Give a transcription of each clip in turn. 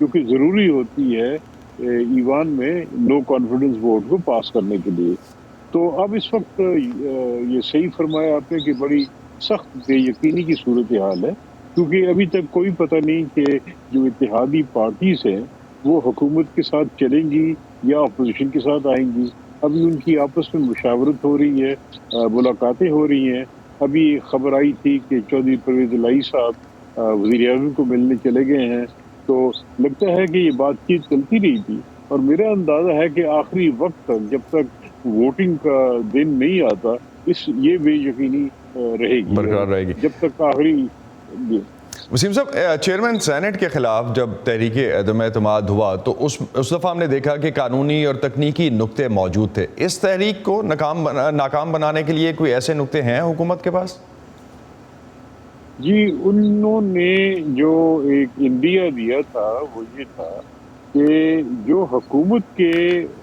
کیونکہ ضروری ہوتی ہے ایوان میں نو کانفیڈنس ووٹ کو پاس کرنے کے لیے. تو اب اس وقت یہ صحیح فرمایا آپ نے کہ بڑی سخت بے یقینی کی صورتحال ہے، کیونکہ ابھی تک کوئی پتہ نہیں کہ جو اتحادی پارٹیز ہیں وہ حکومت کے ساتھ چلیں گی یا اپوزیشن کے ساتھ آئیں گی. ابھی ان کی آپس میں مشاورت ہو رہی ہے، ملاقاتیں ہو رہی ہیں. ابھی خبر آئی تھی کہ چودھری پرویز الہی صاحب وزیر اعظم کو ملنے چلے گئے ہیں. تو لگتا ہے کہ یہ بات چیت چلتی رہی تھی، اور میرا اندازہ ہے کہ آخری وقت تک جب تک ووٹنگ کا دن نہیں آتا یہ بے یقینی رہے گی، برقرار رہے گی جب تک آخری. وسیم صاحب، چیئرمین سینٹ کے خلاف جب تحریک عدم اعتماد ہوا تو اس دفعہ ہم نے دیکھا کہ قانونی اور تکنیکی نقطے موجود تھے. اس تحریک کو ناکام بنانے کے لیے کوئی ایسے نقطے ہیں حکومت کے پاس؟ جی، انہوں نے جو ایک انڈیا دیا تھا وہ یہ تھا کہ جو حکومت کے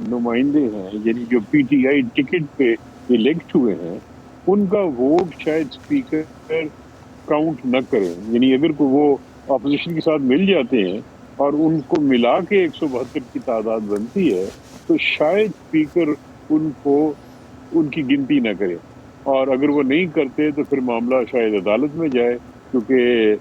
نمائندے ہیں، یعنی جو پی ٹی آئی ٹکٹ پہ الیکٹ ہوئے ہیں، ان کا ووٹ شاید اسپیکر کاؤنٹ نہ کریں. یعنی اگر وہ اپوزیشن کے ساتھ مل جاتے ہیں اور ان کو ملا کے 172 کی تعداد بنتی ہے تو شاید اسپیکر ان کی گنتی نہ کرے. اور اگر وہ نہیں کرتے تو پھر معاملہ شاید عدالت میں جائے، کیونکہ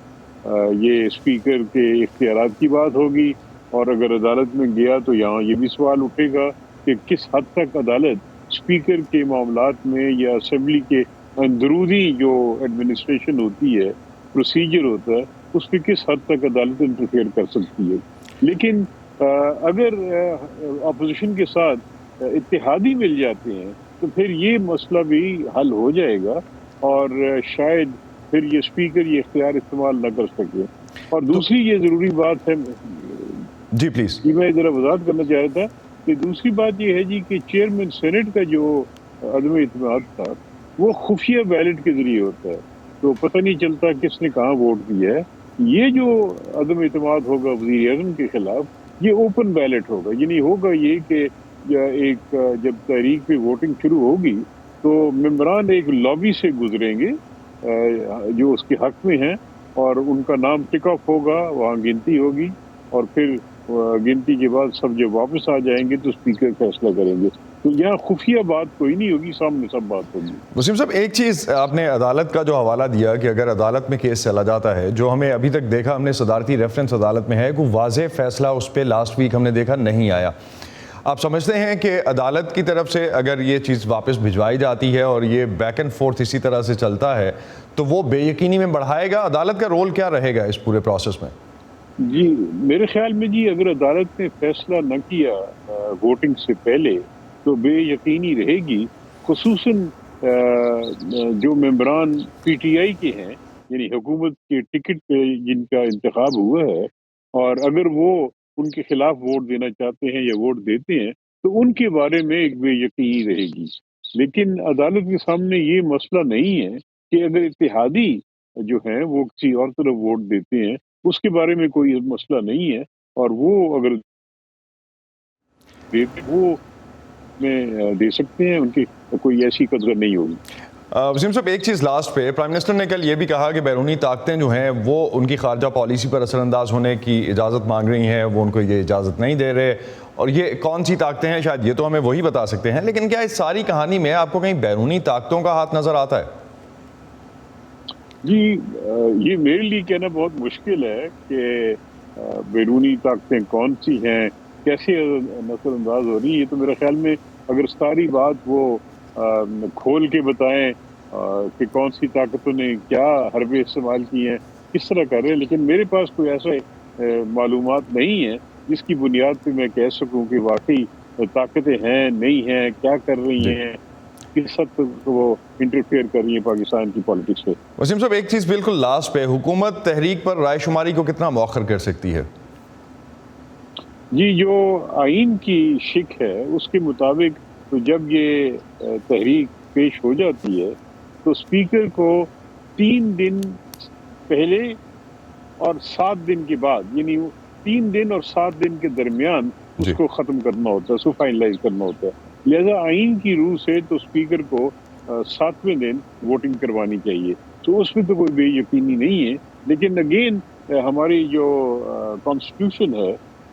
یہ اسپیکر کے اختیارات کی بات ہوگی. اور اگر عدالت میں گیا تو یہاں یہ بھی سوال اٹھے گا کہ کس حد تک عدالت اسپیکر کے معاملات میں یا اسمبلی کے اندرونی جو ایڈمنسٹریشن ہوتی ہے، پروسیجر ہوتا ہے، اس پہ کس حد تک عدالت انٹرفیئر کر سکتی ہے. لیکن اگر اپوزیشن کے ساتھ اتحادی مل جاتے ہیں تو پھر یہ مسئلہ بھی حل ہو جائے گا، اور شاید پھر یہ اسپیکر یہ اختیار استعمال نہ کر سکے. اور دوسری یہ ضروری بات ہے، جی پلیز، میں ذرا وضاحت کرنا چاہ رہا تھا کہ دوسری بات یہ ہے جی کہ چیئرمین سینٹ کا جو عدم اعتماد تھا وہ خفیہ بیلٹ کے ذریعے ہوتا ہے، تو پتہ نہیں چلتا کس نے کہاں ووٹ دیا ہے. یہ جو عدم اعتماد ہوگا وزیر اعظم کے خلاف یہ اوپن بیلٹ ہوگا. یعنی ہوگا یہ کہ ایک جب تحریک پہ ووٹنگ شروع ہوگی تو ممبران ایک لابی سے گزریں گے جو اس کے حق میں ہیں، اور ان کا نام ٹک آف ہوگا، وہاں گنتی ہوگی، اور پھر گنتی کے بعد سب جب واپس آ جائیں گے تو اسپیکر فیصلہ کریں گے. تو یہاں خفیہ بات کوئی نہیں ہوگی، سامنے سب بات ہوگی. وسیم صاحب، ایک چیز آپ نے عدالت کا جو حوالہ دیا کہ اگر عدالت میں کیس چلا جاتا ہے، جو ہمیں ابھی تک دیکھا ہم نے صدارتی ریفرنس عدالت میں ہے، کوئی واضح فیصلہ اس پہ لاسٹ ویک ہم نے دیکھا نہیں آیا. آپ سمجھتے ہیں کہ عدالت کی طرف سے اگر یہ چیز واپس بھجوائی جاتی ہے اور یہ بیک اینڈ فورتھ اسی طرح سے چلتا ہے تو وہ بے یقینی میں بڑھائے گا؟ عدالت کا رول کیا رہے گا اس پورے پروسیس میں؟ جی میرے خیال میں جی اگر عدالت نے فیصلہ نہ کیا ووٹنگ سے پہلے تو بے یقینی رہے گی، خصوصاً جو ممبران پی ٹی آئی کے ہیں، یعنی حکومت کے ٹکٹ پہ جن کا انتخاب ہوا ہے، اور اگر وہ ان کے خلاف ووٹ دینا چاہتے ہیں یا ووٹ دیتے ہیں تو ان کے بارے میں ایک بے یقینی رہے گی. لیکن عدالت کے سامنے یہ مسئلہ نہیں ہے کہ اگر اتحادی جو ہیں وہ کسی اور طرف ووٹ دیتے ہیں، اس کے بارے میں کوئی مسئلہ نہیں ہے، اور وہ اگر وہ میں دے سکتے ہیں، ان کی کوئی ایسی قدر نہیں ہوگی. وسیم صاحب، ایک چیز لاسٹ پہ، پرائم منسٹر نے کل یہ بھی کہا کہ بیرونی طاقتیں جو ہیں وہ ان کی خارجہ پالیسی پر اثر انداز ہونے کی اجازت مانگ رہی ہیں، وہ ان کو یہ اجازت نہیں دے رہے. اور یہ کون سی طاقتیں ہیں شاید یہ تو ہمیں وہی بتا سکتے ہیں، لیکن کیا اس ساری کہانی میں آپ کو کہیں بیرونی طاقتوں کا ہاتھ نظر آتا ہے؟ جی یہ میرے لیے کہنا بہت مشکل ہے کہ بیرونی طاقتیں کون سی ہیں، کیسے نظر انداز ہو رہی ہیں. یہ تو میرے خیال میں اگر ساری بات وہ کھول کے بتائیں کہ کون سی طاقتوں نے کیا حربے استعمال کی ہیں، کس طرح کر رہے ہیں، لیکن میرے پاس کوئی ایسا معلومات نہیں ہے جس کی بنیاد پہ میں کہہ سکوں کہ واقعی طاقتیں ہیں نہیں ہیں، کیا کر رہی ہیں، کس حد تک وہ انٹرفیئر کر رہی ہیں پاکستان کی پالیٹکس پہ. وسیم صاحب، ایک چیز بالکل لاسٹ پہ، حکومت تحریک پر رائے شماری کو کتنا مؤخر کر سکتی ہے؟ جی جو آئین کی شک ہے اس کے مطابق تو جب یہ تحریک پیش ہو جاتی ہے تو اسپیکر کو 3 دن پہلے اور 7 دن کے بعد، یعنی 3 دن اور 7 دن کے درمیان اس کو ختم کرنا ہوتا ہے، اس کو فائنلائز کرنا ہوتا ہے. لہذا آئین کی روح سے تو اسپیکر کو 7ویں دن ووٹنگ کروانی چاہیے. تو اس میں تو کوئی بے یقینی نہیں ہے. لیکن اگین ہماری جو کانسٹیٹیوشن ہے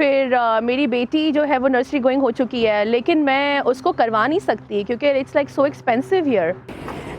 پھر میری بیٹی جو ہے وہ نرسری گوئنگ ہو چکی ہے، لیکن میں اس کو کروا نہیں سکتی کیونکہ it's like so expensive here.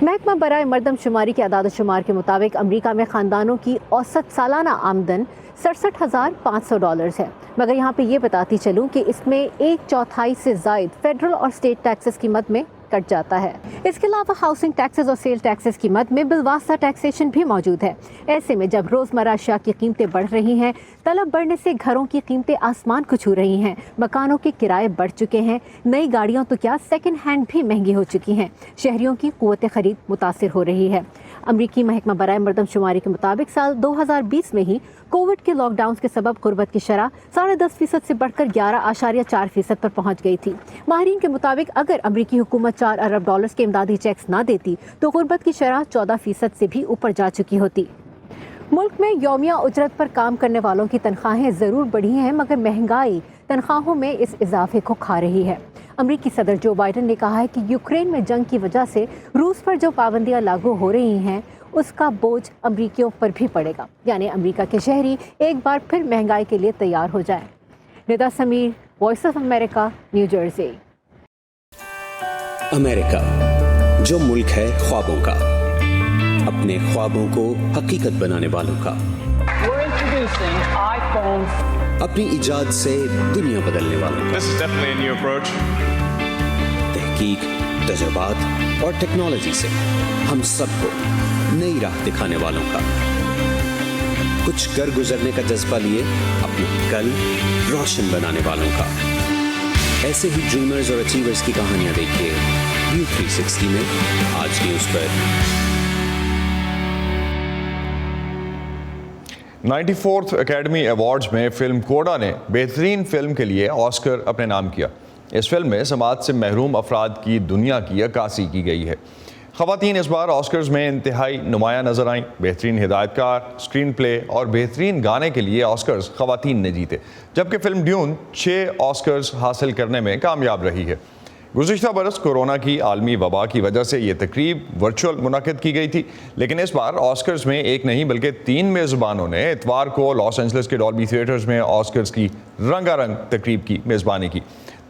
محکمہ برائے مردم شماری کے اعداد و شمار کے مطابق امریکہ میں خاندانوں کی اوسط سالانہ آمدن $67,500 ہے، مگر یہاں پہ یہ بتاتی چلوں کہ اس میں 1/4 سے زائد فیڈرل اور اسٹیٹ ٹیکسز کی مد میں کٹ جاتا ہے. اس کے علاوہ ہاؤسنگ ٹیکسز اور سیل ٹیکسز کی مد میں بالواسطہ ٹیکسیشن بھی موجود ہے. ایسے میں جب روزمرہ اشیاء کی قیمتیں بڑھ رہی ہیں، طلب بڑھنے سے گھروں کی قیمتیں آسمان کو چھو رہی ہیں، مکانوں کے کرائے بڑھ چکے ہیں، نئی گاڑیوں تو کیا سیکنڈ ہینڈ بھی مہنگی ہو چکی ہیں، شہریوں کی قوت خرید متاثر ہو رہی ہے. امریکی محکمہ برائے مردم شماری کے مطابق سال 2020 میں ہی کووڈ کے لاک ڈاؤن کے سبب غربت کی شرح 10.5% سے بڑھ کر 11.4% پر پہنچ گئی تھی. ماہرین کے مطابق اگر امریکی حکومت $4 ارب کے امدادی چیکس نہ دیتی تو غربت کی شرح 14% سے بھی اوپر جا چکی ہوتی. ملک میں یومیہ اجرت پر کام کرنے والوں کی تنخواہیں ضرور بڑھی ہیں، مگر مہنگائی تنخواہوں میں اس اضافے کو کھا رہی ہے. امریکی صدر جو بائیڈن نے کہا ہے کہ یوکرین میں جنگ کی وجہ سے روس پر جو پابندیاں لاگو ہو رہی ہیں اس کا بوجھ امریکیوں پر بھی پڑے گا، یعنی امریکہ کے شہری ایک بار پھر مہنگائی کے لیے تیار ہو جائیں. Nida Sameer, voice of America, New Jersey. امریکہ، جو ملک ہے خوابوں کا، اپنے خوابوں کو حقیقت بنانے والوں کا، اپنی ایجاد سے دنیا بدلنے والوں کا، تحقیق، تجربات اور ٹیکنالوجی سے ہم سب کو نئی راہ دکھانے والوں کا، کچھ کر گزرنے کا جذبہ لیے اپنے کل روشن بنانے والوں کا. ایسے ہی ڈریمرز اور اچیورز کی کہانیاں دیکھیے View 360 میں آج نیوز پر. 94th اکیڈمی ایوارڈز میں فلم کوڈا نے بہترین فلم کے لیے آسکر اپنے نام کیا. اس فلم میں سماج سے محروم افراد کی دنیا کی عکاسی کی گئی ہے. خواتین اس بار آسکرز میں انتہائی نمایاں نظر آئیں. بہترین ہدایت کار، اسکرین پلے اور بہترین گانے کے لیے آسکرز خواتین نے جیتے، جبکہ فلم ڈیون 6 آسکرز حاصل کرنے میں کامیاب رہی ہے. گزشتہ برس کورونا کی عالمی وبا کی وجہ سے یہ تقریب ورچوئل منعقد کی گئی تھی، لیکن اس بار آسکرز میں ایک نہیں بلکہ 3 میزبانوں نے اتوار کو لاس اینجلس کے ڈالبی تھیٹرز میں آسکرز کی رنگا رنگ تقریب کی میزبانی کی.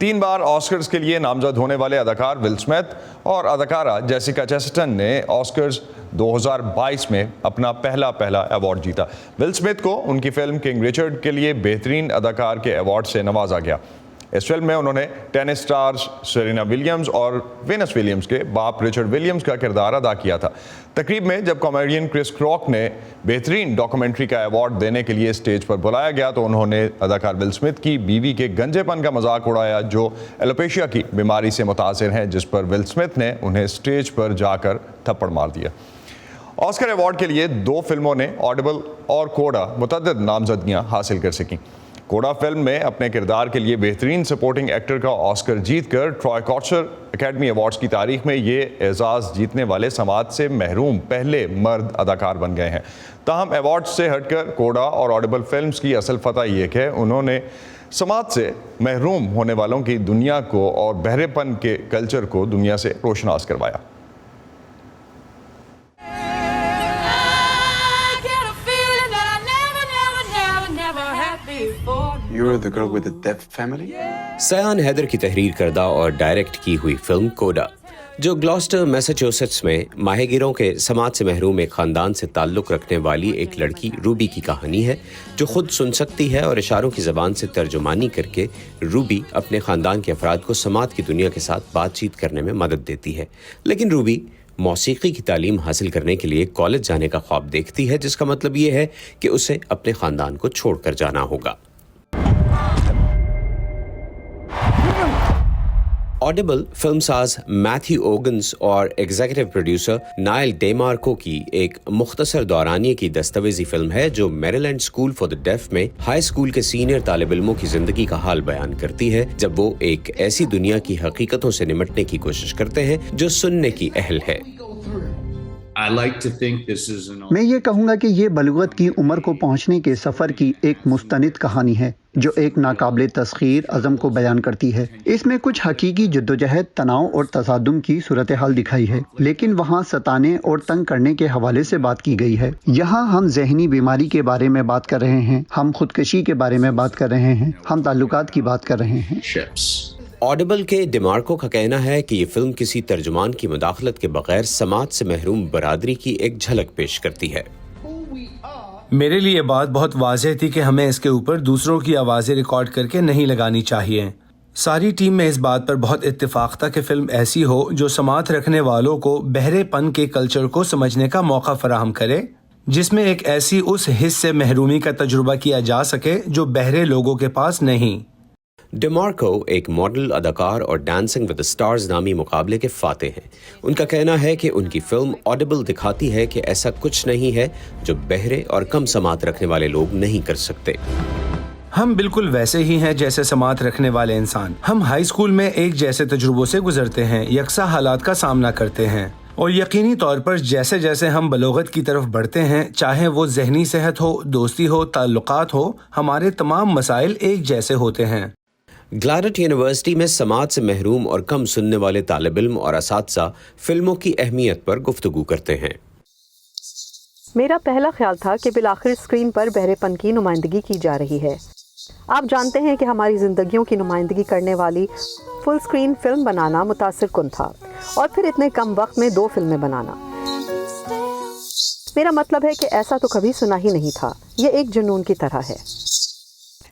3 بار آسکرز کے لیے نامزد ہونے والے اداکار ول اسمتھ اور اداکارہ جیسیکا چیسٹن نے آسکرز 2022 میں اپنا پہلا ایوارڈ جیتا. ول اسمتھ کو ان کی فلم کنگ رچرڈ کے لیے بہترین اداکار کے ایوارڈ سے نوازا گیا. اس فلم میں انہوں نے ٹینس سٹارز سرینا ولیمز اور وینس ولیمز کے باپ رچرڈ ولیمز کا کردار ادا کیا تھا. تقریب میں جب کامیڈین کرس کراک نے بہترین ڈاکومنٹری کا ایوارڈ دینے کے لیے اسٹیج پر بلایا گیا تو انہوں نے اداکار ول اسمتھ کی بیوی کے گنجے پن کا مذاق اڑایا جو ایلوپیشیا کی بیماری سے متاثر ہیں، جس پر ول اسمتھ نے انہیں اسٹیج پر جا کر تھپڑ مار دیا. آسکر ایوارڈ کے لیے 2 فلموں نے آڈیبل اور کوڈا متعدد نامزدگیاں حاصل کر سکیں. کوڈا فلم میں اپنے کردار کے لیے بہترین سپورٹنگ ایکٹر کا آسکر جیت کر ٹرائے کارچر اکیڈمی ایوارڈز کی تاریخ میں یہ اعزاز جیتنے والے سماج سے محروم پہلے مرد اداکار بن گئے ہیں. تاہم ایوارڈز سے ہٹ کر کوڈا اور آڈیبل فلمز کی اصل فتح یہ کہ انہوں نے سماج سے محروم ہونے والوں کی دنیا کو اور بہرے پن کے کلچر کو دنیا سے روشناس کروایا. You're the girl with the deaf family? سیان Haider کی تحریر کردہ اور ڈائریکٹ کی ہوئی فلم کوڈا، جو گلاسٹر میساچوسیٹس میں ماہی گیروں کے سماج سے محروم ایک خاندان سے تعلق رکھنے والی ایک لڑکی روبی کی کہانی ہے، جو خود سن سکتی ہے اور اشاروں کی زبان سے ترجمانی کر کے روبی اپنے خاندان کے افراد کو سماج کی دنیا کے ساتھ بات چیت کرنے میں مدد دیتی ہے. لیکن روبی موسیقی کی تعلیم حاصل کرنے کے لیے کالج جانے کا خواب دیکھتی ہے، جس کا مطلب یہ ہے کہ اسے اپنے خاندان کو چھوڑ کر جانا ہوگا. آڈیبل فلم ساز میتھیو اوگنز اور executive producer Nyle DiMarco کی ایک مختصر دورانیے کی دستاویزی فلم ہے جو میریلینڈ اسکول فار دی ڈیف میں ہائی اسکول کے سینئر طالب علموں کی زندگی کا حال بیان کرتی ہے جب وہ ایک ایسی دنیا کی حقیقتوں سے نمٹنے کی کوشش کرتے ہیں جو سننے کی اہل ہے. I like to think this is an میں یہ کہوں گا کہ یہ بلوغت کی عمر کو پہنچنے کے سفر کی ایک مستند کہانی ہے جو ایک ناقابل تسخیر عزم کو بیان کرتی ہے۔ اس میں کچھ حقیقی جدوجہد، تناؤ اور تصادم کی صورتحال دکھائی ہے، لیکن وہاں ستانے اور تنگ کرنے کے حوالے سے بات کی گئی ہے۔ یہاں ہم ذہنی بیماری کے بارے میں بات کر رہے ہیں، ہم خودکشی کے بارے میں بات کر رہے ہیں، ہم تعلقات کی بات کر رہے ہیں۔ آڈیبل کے ڈیمارکو کا کہنا ہے کہ یہ فلم کسی ترجمان کی مداخلت کے بغیر سماج سے محروم برادری کی ایک جھلک پیش کرتی ہے۔ میرے لیے یہ بات بہت واضح تھی کہ ہمیں اس کے اوپر دوسروں کی آوازیں ریکارڈ کر کے نہیں لگانی چاہیے۔ ساری ٹیم میں اس بات پر بہت اتفاق تھا کہ فلم ایسی ہو جو سماعت رکھنے والوں کو بہرے پن کے کلچر کو سمجھنے کا موقع فراہم کرے، جس میں ایک ایسی اس حص سے محرومی کا تجربہ کیا جا سکے جو بہرے لوگوں کے پاس نہیں۔ ڈیمارکو ایک ماڈل، اداکار اور ڈانسنگ ود اسٹارز نامی مقابلے کے فاتح ہیں۔ ان کا کہنا ہے کہ ان کی فلم آڈیبل دکھاتی ہے کہ ایسا کچھ نہیں ہے جو بہرے اور کم سماعت رکھنے والے لوگ نہیں کر سکتے۔ ہم بالکل ویسے ہی ہیں جیسے سماعت رکھنے والے انسان۔ ہم ہائی اسکول میں ایک جیسے تجربوں سے گزرتے ہیں، یکساں حالات کا سامنا کرتے ہیں، اور یقینی طور پر جیسے جیسے ہم بلوغت کی طرف بڑھتے ہیں، چاہے وہ ذہنی صحت ہو، دوستی ہو، تعلقات ہو، ہمارے تمام مسائل ایک جیسے ہوتے ہیں۔ گلاڈٹ یونیورسٹی میں سماعت سے محروم اور کم سننے والے طالب علم اور اساتذہ فلموں کی اہمیت پر گفتگو کرتے ہیں۔ میرا پہلا خیال تھا کہ بالآخر اسکرین پر بہرے پن کی نمائندگی کی جا رہی ہے۔ آپ جانتے ہیں کہ ہماری زندگیوں کی نمائندگی کرنے والی فل اسکرین فلم بنانا متاثر کن تھا، اور پھر اتنے کم وقت میں 2 فلمیں بنانا۔ میرا مطلب ہے کہ ایسا تو کبھی سنا ہی نہیں تھا، یہ ایک جنون کی طرح ہے۔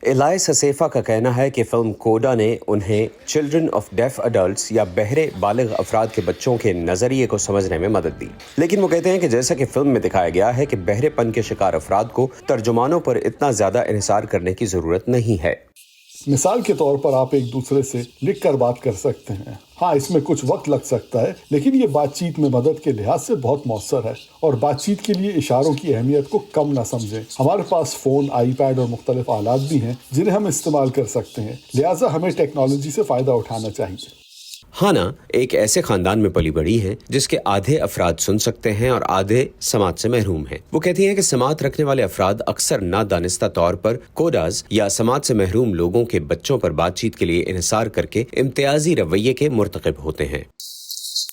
الائس حسیفہ کا کہنا ہے کہ فلم کوڈا نے انہیں چلڈرن آف ڈیف اڈلٹس یا بہرے بالغ افراد کے بچوں کے نظریے کو سمجھنے میں مدد دی، لیکن وہ کہتے ہیں کہ جیسا کہ فلم میں دکھایا گیا ہے کہ بہرے پن کے شکار افراد کو ترجمانوں پر اتنا زیادہ انحصار کرنے کی ضرورت نہیں ہے۔ مثال کے طور پر آپ ایک دوسرے سے لکھ کر بات کر سکتے ہیں، ہاں اس میں کچھ وقت لگ سکتا ہے، لیکن یہ بات چیت میں مدد کے لحاظ سے بہت مؤثر ہے، اور بات چیت کے لیے اشاروں کی اہمیت کو کم نہ سمجھیں۔ ہمارے پاس فون، آئی پیڈ اور مختلف آلات بھی ہیں جنہیں ہم استعمال کر سکتے ہیں، لہٰذا ہمیں ٹیکنالوجی سے فائدہ اٹھانا چاہیے۔ ہانا ایک ایسے خاندان میں پلی بڑھی ہیں جس کے آدھے افراد سن سکتے ہیں اور آدھے سماعت سے محروم ہیں۔ وہ کہتی ہیں کہ سماعت رکھنے والے افراد اکثر نادانستہ طور پر کوڈاز یا سماعت سے محروم لوگوں کے بچوں پر بات چیت کے لیے انحصار کر کے امتیازی رویے کے مرتکب ہوتے ہیں۔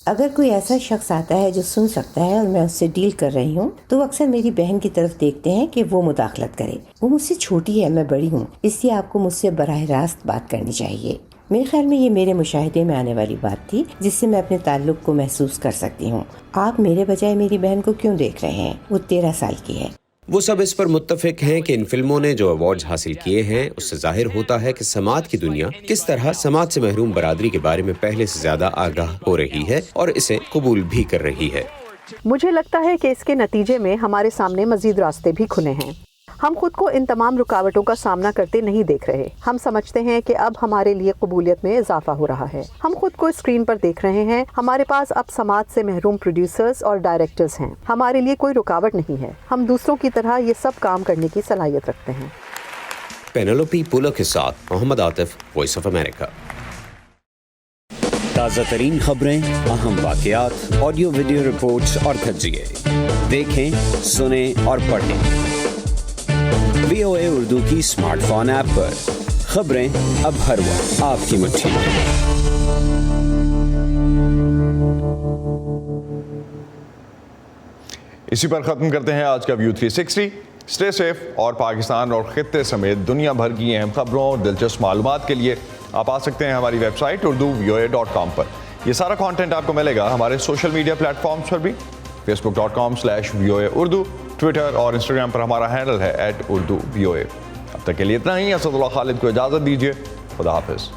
اگر کوئی ایسا شخص آتا ہے جو سن سکتا ہے اور میں اس سے ڈیل کر رہی ہوں، تو وہ اکثر میری بہن کی طرف دیکھتے ہیں کہ وہ مداخلت کرے۔ وہ مجھ سے چھوٹی ہے، میں بڑی ہوں، اس لیے آپ کو مجھ سے براہ راست بات کرنی چاہیے۔ میرے خیال میں یہ میرے مشاہدے میں آنے والی بات تھی جس سے میں اپنے تعلق کو محسوس کر سکتی ہوں۔ آپ میرے بجائے میری بہن کو کیوں دیکھ رہے ہیں؟ وہ 13 سال کی ہے۔ وہ سب اس پر متفق ہیں کہ ان فلموں نے جو ایوارڈز حاصل کیے ہیں اس سے ظاہر ہوتا ہے کہ سماعت کی دنیا کس طرح سماعت سے محروم برادری کے بارے میں پہلے سے زیادہ آگاہ ہو رہی ہے اور اسے قبول بھی کر رہی ہے۔ مجھے لگتا ہے کہ اس کے نتیجے میں ہمارے سامنے مزید راستے بھی کھلے ہیں۔ ہم خود کو ان تمام رکاوٹوں کا سامنا کرتے نہیں دیکھ رہے۔ ہم سمجھتے ہیں کہ اب ہمارے لیے قبولیت میں اضافہ ہو رہا ہے۔ ہم خود کو اسکرین پر دیکھ رہے ہیں۔ ہمارے پاس اب سماعت سے محروم پروڈیوسرز اور ڈائریکٹرز ہیں۔ ہمارے لیے کوئی رکاوٹ نہیں ہے۔ ہم دوسروں کی طرح یہ سب کام کرنے کی صلاحیت رکھتے ہیں۔ پینلوپی پولو کے ساتھ محمد عاطف، وائس آف امریکہ۔ تازہ ترین خبریں، اہم واقعات، آڈیو ویڈیو رپورٹس اور تجزیے دیکھیں، سنیں اور پڑھیں VOA اردو کی اسمارٹ فون ایپ پر۔ خبریں اب ہر وقت آپ کی مٹھی میں۔ اسی پر ختم کرتے ہیں آج کا ویو 360۔ اسٹے سیف، اور پاکستان اور خطے سمیت دنیا بھر کی اہم خبروں اور دلچسپ معلومات کے لیے آپ آ سکتے ہیں ہماری ویب سائٹ urduvoa.com پر۔ یہ سارا کانٹینٹ آپ کو ملے گا ہمارے سوشل میڈیا پلیٹ فارمز پر بھی، facebook.com/VOA اردو، ٹویٹر اور انسٹاگرام پر ہمارا ہینڈل ہے @urduvoa۔ اب تک کے لیے اتنا ہی۔ اسد اللہ خالد کو اجازت دیجیے، خدا حافظ۔